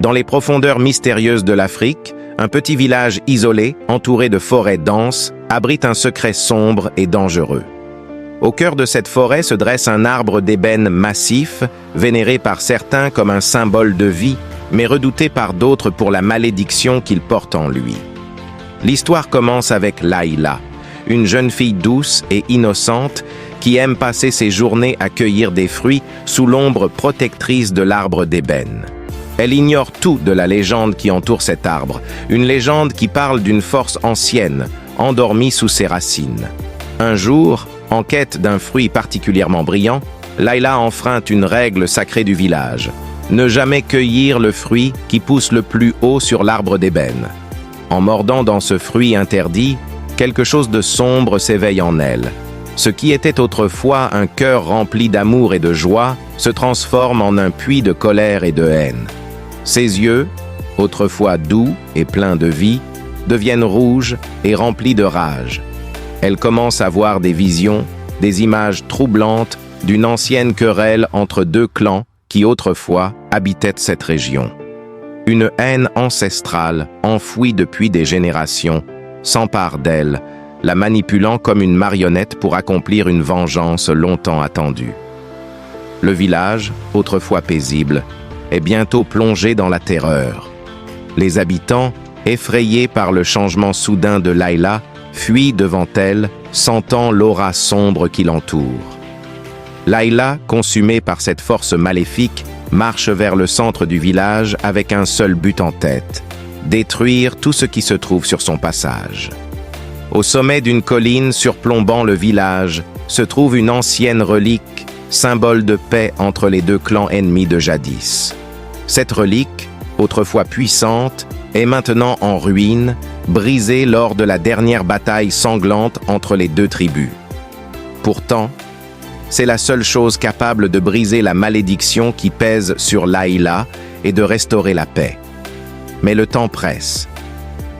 Dans les profondeurs mystérieuses de l'Afrique, un petit village isolé, entouré de forêts denses, abrite un secret sombre et dangereux. Au cœur de cette forêt se dresse un arbre d'ébène massif, vénéré par certains comme un symbole de vie, mais redouté par d'autres pour la malédiction qu'il porte en lui. L'histoire commence avec Layla, une jeune fille douce et innocente qui aime passer ses journées à cueillir des fruits sous l'ombre protectrice de l'arbre d'ébène. Elle ignore tout de la légende qui entoure cet arbre, une légende qui parle d'une force ancienne, endormie sous ses racines. Un jour, en quête d'un fruit particulièrement brillant, Layla enfreint une règle sacrée du village: ne jamais cueillir le fruit qui pousse le plus haut sur l'arbre d'ébène. En mordant dans ce fruit interdit, quelque chose de sombre s'éveille en elle. Ce qui était autrefois un cœur rempli d'amour et de joie se transforme en un puits de colère et de haine. Ses yeux, autrefois doux et pleins de vie, deviennent rouges et remplis de rage. Elle commence à voir des visions, des images troublantes d'une ancienne querelle entre deux clans qui autrefois habitaient cette région. Une haine ancestrale, enfouie depuis des générations, s'empare d'elle, la manipulant comme une marionnette pour accomplir une vengeance longtemps attendue. Le village, autrefois paisible, est bientôt plongé dans la terreur. Les habitants, effrayés par le changement soudain de Layla, fuient devant elle, sentant l'aura sombre qui l'entoure. Layla, consumée par cette force maléfique, marche vers le centre du village avec un seul but en tête: détruire tout ce qui se trouve sur son passage. Au sommet d'une colline surplombant le village se trouve une ancienne relique, symbole de paix entre les deux clans ennemis de jadis. Cette relique, autrefois puissante, est maintenant en ruine, brisée lors de la dernière bataille sanglante entre les deux tribus. Pourtant, c'est la seule chose capable de briser la malédiction qui pèse sur Layla et de restaurer la paix. Mais le temps presse.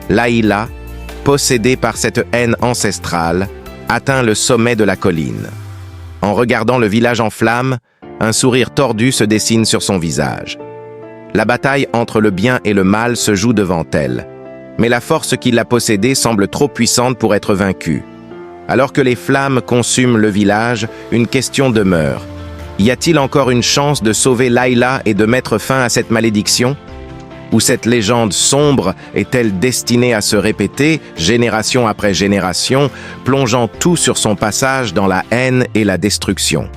Layla, possédée par cette haine ancestrale, atteint le sommet de la colline. En regardant le village en flammes, un sourire tordu se dessine sur son visage. La bataille entre le bien et le mal se joue devant elle, mais la force qui l'a possédée semble trop puissante pour être vaincue. Alors que les flammes consument le village, une question demeure. Y a-t-il encore une chance de sauver Layla et de mettre fin à cette malédiction? Ou cette légende sombre est-elle destinée à se répéter, génération après génération, plongeant tout sur son passage dans la haine et la destruction?